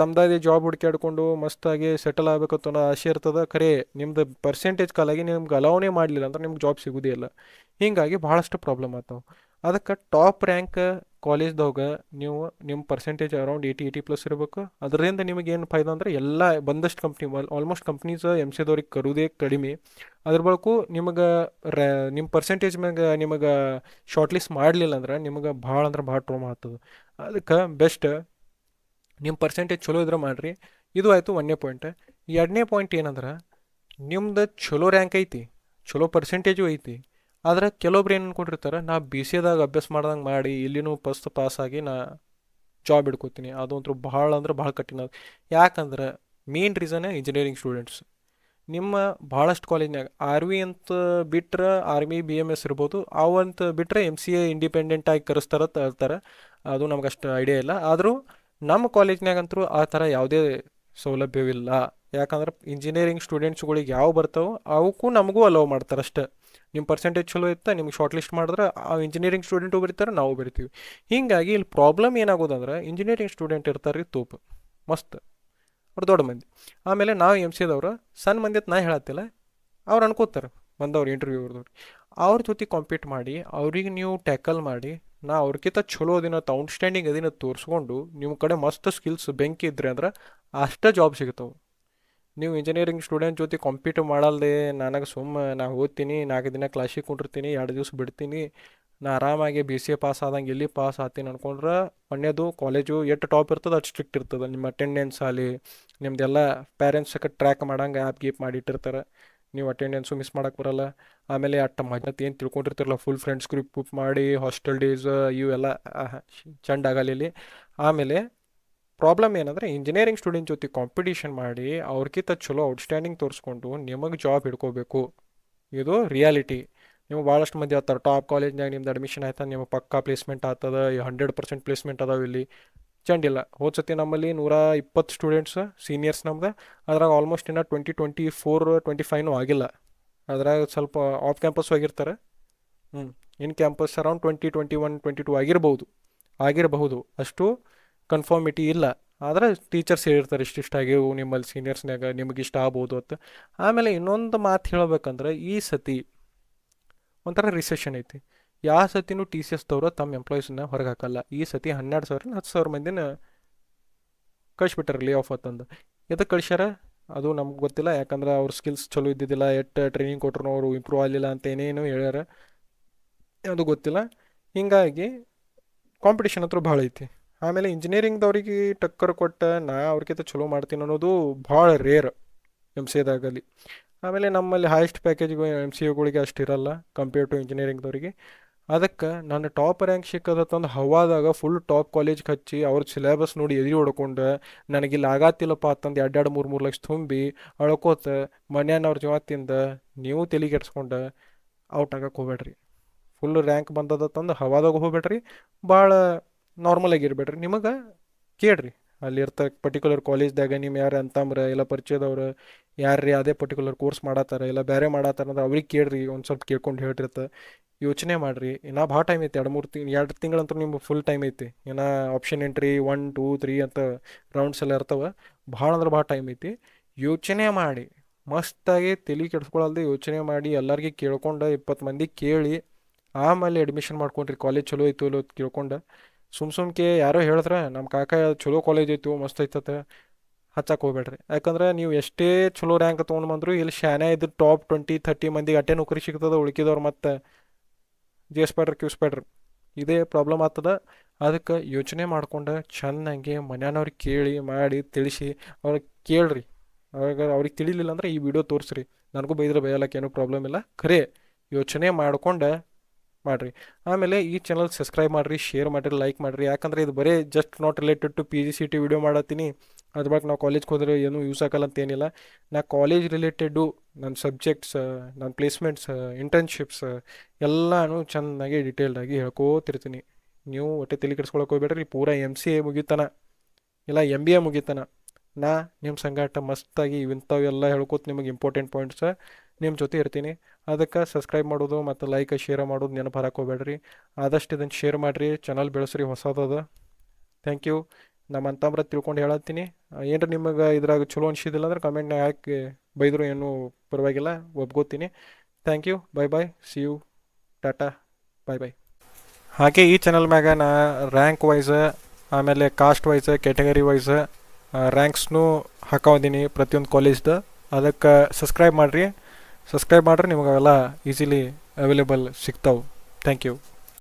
ತಮ್ಮದಾಗಿ ಜಾಬ್ ಹುಡುಕ್ಯಾಡ್ಕೊಂಡು ಮಸ್ತಾಗಿ ಸೆಟಲ್ ಆಗಬೇಕಂತ ಅನ್ನೋ ಆಸೆ ಇರ್ತದೆ. ಖರೆ ನಿಮ್ದು ಪರ್ಸೆಂಟೇಜ್ ಕಾಲಾಗಿ ನಿಮ್ಗೆ ಅಲೌನೇ ಮಾಡಲಿಲ್ಲ ಅಂದ್ರೆ ನಿಮ್ಗೆ ಜಾಬ್ ಸಿಗೋದೇ ಇಲ್ಲ. ಹೀಗಾಗಿ ಭಾಳಷ್ಟು ಪ್ರಾಬ್ಲಮ್ ಆಗ್ತಾವೆ. ಅದಕ್ಕೆ ಟಾಪ್ ರ್ಯಾಂಕ್ ಕಾಲೇಜ್ದಾಗ ನೀವು ನಿಮ್ಮ ಪರ್ಸೆಂಟೇಜ್ ಅರೌಂಡ್ 80-80+ ಇರಬೇಕು. ಅದರಿಂದ ನಿಮಗೆ ಏನು ಫಾಯ್ದ ಅಂದ್ರೆ ಎಲ್ಲ ಬಂದಷ್ಟು company, almost companies M C ದವ್ರಿಗೆ ಕರೋದೇ ಕಡಿಮೆ. ಅದ್ರ ಬಳಕು ನಿಮಗೆ ನಿಮ್ಮ ಪರ್ಸೆಂಟೇಜ್ ಮ್ಯಾಗ ನಿಮಗೆ ಶಾರ್ಟ್ ಲಿಸ್ಟ್ ಮಾಡಲಿಲ್ಲ ಅಂದ್ರೆ ನಿಮಗೆ ಭಾಳ ಅಂದ್ರೆ ಭಾಳ ಟ್ರೋಮಾ ಆಗ್ತದೆ. ಅದಕ್ಕೆ ಬೆಸ್ಟ್ ನಿಮ್ಮ ಪರ್ಸೆಂಟೇಜ್ ಚಲೋ ಇದ್ರೆ ಮಾಡಿರಿ. ಇದು ಆಯಿತು ಒಂದನೇ ಪಾಯಿಂಟ್. ಎರಡನೇ ಪಾಯಿಂಟ್ ಏನಂದ್ರೆ, ನಿಮ್ದು ಚಲೋ ರ್ಯಾಂಕ್ ಐತಿ, ಚಲೋ ಪರ್ಸೆಂಟೇಜು ಐತಿ, ಆದ್ರೆ ಕೆಲವೊಬ್ರು ಏನು ಅನ್ಕೊಂಡಿರ್ತಾರೆ, ನಾ ಬಿ ಸಿ ಎದಾಗ ಅಭ್ಯಾಸ ಮಾಡ್ದಂಗೆ ಮಾಡಿ ಇಲ್ಲಿನೂ ಫಸ್ಟ್ ಪಾಸಾಗಿ ನಾ ಜಾಬ್ ಹಿಡ್ಕೋತೀನಿ. ಅದು ಅಂತೂ ಭಾಳ ಅಂದ್ರೆ ಭಾಳ ಕಠಿಣ. ಯಾಕಂದ್ರೆ ಮೇನ್ ರೀಸನ್ ಇಂಜಿನಿಯರಿಂಗ್ ಸ್ಟೂಡೆಂಟ್ಸ್. ನಿಮ್ಮ ಭಾಳಷ್ಟು ಕಾಲೇಜ್ನಾಗ ಆರ್ ವಿ ಅಂತ ಬಿಟ್ರೆ, ಆರ್ಮಿ ಬಿ ಎಮ್ ಎಸ್ ಇರ್ಬೋದು, ಅವಂತ ಬಿಟ್ಟರೆ ಎಮ್ ಸಿ ಎ ಇಂಡಿಪೆಂಡೆಂಟಾಗಿ ಕರೆಸ್ತಾರ ಹೇಳ್ತಾರೆ. ಅದು ನಮ್ಗೆ ಅಷ್ಟು ಐಡಿಯಾ ಇಲ್ಲ. ಆದರೂ ನಮ್ಮ ಕಾಲೇಜ್ನಾಗಂತೂ ಆ ಥರ ಯಾವುದೇ ಸೌಲಭ್ಯವಿಲ್ಲ. ಯಾಕಂದ್ರೆ ಇಂಜಿನಿಯರಿಂಗ್ ಸ್ಟೂಡೆಂಟ್ಸ್ಗಳಿಗೆ ಯಾವ ಬರ್ತಾವೆ ಅವಕ್ಕೂ ನಮಗೂ ಅಲೋವ್ ಮಾಡ್ತಾರೆ ಅಷ್ಟೇ. ನಿಮ್ಮ ಪರ್ಸೆಂಟೇಜ್ ಚಲೋ ಇತ್ತು, ನಿಮ್ಗೆ ಶಾರ್ಟ್ ಲಿಸ್ಟ್ ಮಾಡಿದ್ರೆ ಆ ಇಂಜಿನಿಯರಿಂಗ್ ಸ್ಟೂಡೆಂಟು ಬರೀತಾರೆ, ನಾವು ಬರಿತೀವಿ. ಹೀಗಾಗಿ ಇಲ್ಲಿ ಪ್ರಾಬ್ಲಮ್ ಏನಾಗೋದಂದ್ರೆ, ಇಂಜಿನಿಯರಿಂಗ್ ಸ್ಟೂಡೆಂಟ್ ಇರ್ತಾರೆ ತೋಪು ಮಸ್ತ್, ಅವ್ರು ದೊಡ್ಡ ಮಂದಿ. ಆಮೇಲೆ ನಾವು ಎಮ್ ಸಿ ಎದವ್ರು ಸಣ್ಣ ಮಂದಿ ಅಂತ ನಾ ಹೇಳತ್ತಿಲ್ಲ, ಅವ್ರು ಅನ್ಕೋತಾರೆ ಬಂದವ್ರು ಇಂಟರ್ವ್ಯೂ ಅವ್ರದವ್ರು. ಅವ್ರ ಜೊತೆ ಕಾಂಪೀಟ್ ಮಾಡಿ ಅವ್ರಿಗೆ ನೀವು ಟ್ಯಾಕಲ್ ಮಾಡಿ, ನಾ ಅವ್ರಿಗಿಂತ ಚಲೋ ಅದಿನತ್ತು ಔಟ್ಸ್ಟ್ಯಾಂಡಿಂಗ್ ಅದಿನ ತೋರಿಸ್ಕೊಂಡು ನಿಮ್ಮ ಕಡೆ ಮಸ್ತ್ ಸ್ಕಿಲ್ಸ್ ಬೆಂಕಿ ಇದ್ರಿ ಅಂದ್ರೆ ಅಷ್ಟೇ ಜಾಬ್ ಸಿಗ್ತಾವೆ. ನೀವು ಇಂಜಿನಿಯರಿಂಗ್ ಸ್ಟೂಡೆಂಟ್ ಜೊತೆ ಕಾಂಪೀಟ್ ಮಾಡಲ್ದೆ ನನಗೆ ನಾ ಓದ್ತೀನಿ, 4 ದಿನ ಕ್ಲಾಸಿಗೆ ಕುಂಡಿರ್ತೀನಿ, 2 ದಿವಸ ಬಿಡ್ತೀನಿ, ನಾ ಆರಾಮಾಗಿ ಬಿ ಸಿ ಎ ಪಾಸ್ ಆದಂಗೆ ಎಲ್ಲಿ ಪಾಸ್ ಆಗ್ತೀನಿ ಅನ್ಕೊಂಡ್ರೆ ಒಂದೇದು ಕಾಲೇಜು ಎಷ್ಟು ಟಾಪ್ ಇರ್ತದೆ ಅಷ್ಟು ಸ್ಟ್ರಿಕ್ಟ್ ಇರ್ತದೆ. ನಿಮ್ಮ ಅಟೆಂಡೆನ್ಸ್ ಆಗಲಿ ನಿಮ್ದೆಲ್ಲ ಪೇರೆಂಟ್ಸಕ್ಕೆ ಟ್ರ್ಯಾಕ್ ಮಾಡಂಗೆ ಆ್ಯಪ್ ಗೀಪ್ ಮಾಡಿಟ್ಟಿರ್ತಾರೆ, ನೀವು ಅಟೆಂಡೆನ್ಸು ಮಿಸ್ ಮಾಡೋಕೆ ಬರಲ್ಲ. ಆಮೇಲೆ ಅಟ್ಟ ಮಜತ್ ಏನು ತಿಳ್ಕೊಂಡಿರ್ತಿರಲ್ಲ, ಫುಲ್ ಫ್ರೆಂಡ್ಸ್ ಗ್ರೂಪ್ ಮಾಡಿ ಹಾಸ್ಟೆಲ್ ಡೇಸ್ ಇವೆಲ್ಲ ಚಂದ ಆಗಲ್ಲ ಇಲ್ಲಿ. ಆಮೇಲೆ ಪ್ರಾಬ್ಲಮ್ ಏನಂದರೆ, ಇಂಜಿನಿಯರಿಂಗ್ ಸ್ಟೂಡೆಂಟ್ ಜೊತೆ ಕಾಂಪಿಟೀಷನ್ ಮಾಡಿ ಅವ್ರಿಗಿಂತ ಚಲೋ ಔಟ್ಸ್ಟ್ಯಾಂಡಿಂಗ್ ತೋರಿಸ್ಕೊಂಡು ನಿಮಗೆ ಜಾಬ್ ಹಿಡ್ಕೋಬೇಕು. ಇದು ರಿಯಾಲಿಟಿ. ನೀವು ಭಾಳಷ್ಟು ಮಂದಿ ಹೇಳ್ತಾರೆ ಟಾಪ್ ಕಾಲೇಜ್ನಾಗ ನಿಮ್ದು ಅಡ್ಮಿಷನ್ ಆಯ್ತಾ ನಿಮಗೆ ಪಕ್ಕಾ ಪ್ಲೇಸ್ಮೆಂಟ್ ಆಗ್ತದೆ, 100% ಪ್ಲೇಸ್ಮೆಂಟ್ ಅದಾವೆ ಇಲ್ಲಿ. ಚಂಡಿಲ್ಲ. ಹೋದ ಸತಿ ನಮ್ಮಲ್ಲಿ 120 ಸ್ಟೂಡೆಂಟ್ಸ್ ಸೀನಿಯರ್ಸ್ ನಮ್ದು, ಅದ್ರಾಗ ಆಲ್ಮೋಸ್ಟ್ ಇನ್ನೂ 20-24-25 ಆಗಿಲ್ಲ. ಅದ್ರಾಗ ಸ್ವಲ್ಪ ಆಫ್ ಕ್ಯಾಂಪಸ್ ಹೋಗಿರ್ತಾರೆ. ಹ್ಞೂ. ಇನ್ ಕ್ಯಾಂಪಸ್ ಅರೌಂಡ್ 20-21-22 ಆಗಿರಬಹುದು. ಅಷ್ಟು ಕನ್ಫರ್ಮಿಟಿ ಇಲ್ಲ. ಆದ್ರೆ ಟೀಚರ್ಸ್ ಹೇಳಿರ್ತಾರೆ ಇಷ್ಟಾಗಿವು ನಿಮ್ಮಲ್ಲಿ ಸೀನಿಯರ್ಸ್ನಾಗ ನಿಮಗೆ ಇಷ್ಟ ಆಗ್ಬೋದು ಅಂತ. ಆಮೇಲೆ ಇನ್ನೊಂದು ಮಾತು ಹೇಳಬೇಕಂದ್ರೆ, ಈ ಸತಿ ಒಂಥರ ರಿಸೆಷನ್ ಐತಿ. ಯಾವ ಸತಿನೂ ಟಿ ಸಿ ಎಸ್ದವರು ತಮ್ಮ ಎಂಪ್ಲಾಯೀಸ್ನ ಹೊರಗೆ ಹಾಕಲ್ಲ. ಈ ಸತಿ 12,000-10,000 ಮಂದಿನ ಕಳಿಸ್ಬಿಟ್ಟಾರೆ ಲೇ ಆಫ್ ಅಂತಂದು. ಎದಕ್ಕೆ ಕಳಿಸ್ಯಾರ ಅದು ನಮ್ಗೆ ಗೊತ್ತಿಲ್ಲ, ಯಾಕಂದ್ರೆ ಅವ್ರ ಸ್ಕಿಲ್ಸ್ ಚಲೋ ಇದ್ದಿದ್ದಿಲ್ಲ, ಎಷ್ಟು ಟ್ರೈನಿಂಗ್ ಕೊಟ್ಟರು ಅವರು ಇಂಪ್ರೂವ್ ಆಗಲಿಲ್ಲ ಅಂತ ಏನೇನು ಹೇಳ್ಯಾರ, ಅದು ಗೊತ್ತಿಲ್ಲ. ಹೀಗಾಗಿ ಕಾಂಪಿಟೇಷನ್ ಹತ್ರ ಭಾಳ ಐತಿ. ಆಮೇಲೆ ಇಂಜಿನಿಯರಿಂಗ್ದವ್ರಿಗೆ ಟಕ್ಕರ್ ಕೊಟ್ಟು ನಾ ಅವ್ರಿಗಿಂತ ಚಲೋ ಮಾಡ್ತೀನಿ ಅನ್ನೋದು ಭಾಳ ರೇರ್ ಎಮ್ ಸಿ ಎದಾಗಲಿ. ಆಮೇಲೆ ನಮ್ಮಲ್ಲಿ ಹೈಯೆಸ್ಟ್ ಪ್ಯಾಕೇಜ್ಗಳು ಎಮ್ ಸಿ ಎಗಳಿಗೆ ಅಷ್ಟು ಇರಲ್ಲ ಕಂಪೇರ್ ಟು ಇಂಜಿನಿಯರಿಂಗ್ದವ್ರಿಗೆ. ಅದಕ್ಕೆ ನನ್ನ ಟಾಪ್ ರ್ಯಾಂಕ್ ಸಿಕ್ಕದತ್ತಂದು ಹವಾದಾಗ ಫುಲ್ ಟಾಪ್ ಕಾಲೇಜ್ಗೆ ಹಚ್ಚಿ ಅವ್ರ ಸಿಲೆಬಸ್ ನೋಡಿ ಎದೆ ಹೊಡ್ಕೊಂಡು ನನಗಿಲ್ಲಿ ಆಗತ್ತಿಲ್ಲಪ್ಪ ಅಂತಂದು 2-3 ಲಕ್ಷ ತುಂಬಿ ಅಳ್ಕೋತ ಮನ್ಯಾನವ್ರ ಜೀವತ್ತಿಂದ ನೀವು ತಲೆ ಕೆಡ್ಸ್ಕೊಂಡು ಔಟ್ ಆಗಕ್ಕೆ ಹೋಗ್ಬೇಡ್ರಿ. ಫುಲ್ ರ್ಯಾಂಕ್ ಬಂದದತ್ತಂದು ಹವಾದಾಗ ಹೋಗ್ಬೇಡ್ರಿ, ಭಾಳ ನಾರ್ಮಲ್ ಆಗಿರ್ಬೇಡ್ರಿ. ನಿಮಗೆ ಕೇಳ್ರಿ ಅಲ್ಲಿ ಇರ್ತಾರೆ ಪರ್ಟಿಕ್ಯುಲರ್ ಕಾಲೇಜ್ದಾಗ ನಿಮ್ಮ ಯಾರು ಅಂತಂಬ್ರೆ ಇಲ್ಲ ಪರಿಚಯದವ್ರು ಯಾರ್ರೀ ಅದೇ ಪರ್ಟಿಕ್ಯುಲರ್ ಕೋರ್ಸ್ ಮಾಡತ್ತಾರ ಇಲ್ಲ ಬೇರೆ ಮಾಡತ್ತಾರ ಅಂದ್ರೆ ಅವ್ರಿಗೆ ಕೇಳ್ರಿ, ಒಂದು ಸ್ವಲ್ಪ ಕೇಳ್ಕೊಂಡು ಹೇಳಿರ್ತ. ಯೋಚನೆ ಮಾಡಿರಿ, ಇನ್ನೂ ಭಾಳ ಟೈಮ್ ಐತಿ. 2 ತಿಂಗಳಂತೂ ನಿಮ್ಗೆ ಫುಲ್ ಟೈಮ್ ಐತಿ. ಏನೋ ಆಪ್ಷನ್ ಎಂಟ್ರಿ 1, 2, 3 ಅಂತ ರೌಂಡ್ಸ್ ಎಲ್ಲ ಇರ್ತವೆ. ಭಾಳ ಅಂದ್ರೆ ಭಾಳ ಟೈಮ್ ಐತಿ. ಯೋಚನೆ ಮಾಡಿ ಮಸ್ತಾಗಿ ತಲೆ ಕೆಡಿಸ್ಕೊಳಲ್ದೆ ಯೋಚನೆ ಮಾಡಿ ಎಲ್ಲರಿಗೆ ಕೇಳ್ಕೊಂಡು 20 ಮಂದಿ ಕೇಳಿ ಆಮೇಲೆ ಅಡ್ಮಿಷನ್ ಮಾಡ್ಕೊಂಡ್ರಿ. ಕಾಲೇಜ್ ಚಲೋ ಐತು ಇಲ್ಲೋ ಕೇಳ್ಕೊಂಡು. ಸುಮ್ಕೆ ಯಾರೋ ಹೇಳಿದ್ರೆ ನಮ್ಮ ಕಾಕ ಚಲೋ ಕಾಲೇಜ್ ಐತು ಮಸ್ತ್ ಐತತೆ ಹಚ್ಚಕ್ಕೆ ಹೋಗ್ಬೇಡ್ರಿ. ಯಾಕಂದ್ರೆ ನೀವು ಎಷ್ಟೇ ಚಲೋ ರ್ಯಾಂಕ್ ತೊಗೊಂಡು ಬಂದ್ರು ಇಲ್ಲಿ ಶಾನೆ ಇದ್ದು ಟಾಪ್ 20-30 ಮಂದಿಗೆ ಅಟ್ಟೆ ನೌಕರಿ ಸಿಗ್ತದೆ, ಉಳ್ಕಿದವ್ರು ಮತ್ತೆ ಜೇಸ್ಬೇಡ್ರಿ ಕ್ಯೂಸ್ಬೇಡ್ರಿ. ಇದೇ ಪ್ರಾಬ್ಲಮ್ ಆಗ್ತದೆ. ಅದಕ್ಕೆ ಯೋಚನೆ ಮಾಡ್ಕೊಂಡು ಚೆನ್ನಾಗಿ ಮನ್ಯಾನವ್ರಿಗೆ ಕೇಳಿ ಮಾಡಿ ತಿಳಿಸಿ ಅವ್ರಿಗೆ ಕೇಳ್ರಿ ಅವಾಗ ಅವ್ರಿಗೆ ತಿಳಿಲಿಲ್ಲ ಅಂದ್ರೆ ಈ ವಿಡಿಯೋ ತೋರಿಸ್ರಿ, ನನಗೂ ಬೈದ್ರೆ ಬೈಯಲ್ಲಕ್ಕೆ ಏನೂ ಪ್ರಾಬ್ಲಮ್ ಇಲ್ಲ, ಖರೆ ಯೋಚನೆ ಮಾಡ್ಕೊಂಡು ಮಾಡಿರಿ. ಆಮೇಲೆ ಈ ಚಾನಲ್ ಸಬ್ಸ್ಕ್ರೈಬ್ ಮಾಡಿರಿ, ಶೇರ್ ಮಾಡಿರಿ, ಲೈಕ್ ಮಾಡಿರಿ. ಯಾಕಂದರೆ ಇದು ಬರೀ just not related to P G C T video ಮಾಡತ್ತೀನಿ, ಅದ್ರ ಬಗ್ಗೆ ನಾವು ಕಾಲೇಜ್ಗೆ ಹೋದ್ರೆ ಏನೂ ಯೂಸ್ ಆಗಲ್ಲ ಅಂತ ಏನಿಲ್ಲ. ನಾ ಕಾಲೇಜ್ ರಿಲೇಟೆಡ್ಡು ನನ್ನ ಸಬ್ಜೆಕ್ಟ್ಸ್, ನನ್ನ ಪ್ಲೇಸ್ಮೆಂಟ್ಸ್, ಇಂಟರ್ನ್ಶಿಪ್ಸ್ ಎಲ್ಲನೂ ಚೆನ್ನಾಗಿ ಡೀಟೇಲ್ಡಾಗಿ ಹೇಳ್ಕೋತಿರ್ತೀನಿ. ನೀವು ಒಟ್ಟೆ ತಲೆ ಕೆಡಿಸ್ಕೊಳಕ್ಕೆ ಹೋಗ್ಬೇಡ್ರಿ. ಪೂರಾ MCA ಮುಗಿತಾನ ಇಲ್ಲ MBA ಮುಗಿತಾನ ನಾ ನಿಮ್ಮ ಸಂಗಾಟ ಮಸ್ತಾಗಿ ಇಂಥವೆಲ್ಲ ಹೇಳ್ಕೊತ ನಿಮಗೆ ಇಂಪಾರ್ಟೆಂಟ್ ಪಾಯಿಂಟ್ಸ್ ನಿಮ್ಮ ಜೊತೆ ಇರ್ತೀನಿ. ಅದಕ್ಕೆ ಸಬ್ಸ್ಕ್ರೈಬ್ ಮಾಡೋದು ಮತ್ತು ಲೈಕ್ ಶೇರ್ ಮಾಡೋದು ನೆನಪು ಹರಕ್ಕೆ ಹೋಗ್ಬೇಡ್ರಿ. ಆದಷ್ಟು ಇದನ್ನು ಶೇರ್ ಮಾಡಿರಿ, ಚಾನಲ್ ಬೆಳೆಸ್ರಿ, ಹೊಸದದ. Thank you. ನಮ್ಮ ಅಂತಂಬ್ರ ತಿಳ್ಕೊಂಡು ಹೇಳತ್ತೀನಿ. ಏನ್ರ ನಿಮಗೆ ಇದ್ರಾಗ ಚಲೋ ಅನಿಸಿದಿಲ್ಲ ಅಂದ್ರೆ ಕಮೆಂಟ್ನಾಗ ಹಾಕಿ ಬೈದರು ಏನೂ ಪರವಾಗಿಲ್ಲ, ಒಪ್ಕೋತೀನಿ. Thank you. Bye bye, see you, ಟಾಟಾ, ಬಾಯ್ ಬಾಯ್. ಹಾಗೆ ಈ ಚಾನಲ್ ಮ್ಯಾಗ ನಾ ರ್ಯಾಂಕ್ ವೈಸ್ ಆಮೇಲೆ ಕಾಸ್ಟ್ ವೈಸ್ ಕ್ಯಾಟಗರಿ ವೈಸ್ ರ್ಯಾಂಕ್ಸ್ನೂ ಹಾಕೊಂಡಿನಿ ಪ್ರತಿಯೊಂದು ಕಾಲೇಜ್ದು. ಅದಕ್ಕೆ ಸಬ್ಸ್ಕ್ರೈಬ್ ಮಾಡಿರಿ ನಿಮಗೆ ಅವೆಲ್ಲ ಈಸಿಲಿ ಅವೈಲೇಬಲ್ ಸಿಗ್ತಾವೆ. Thank you.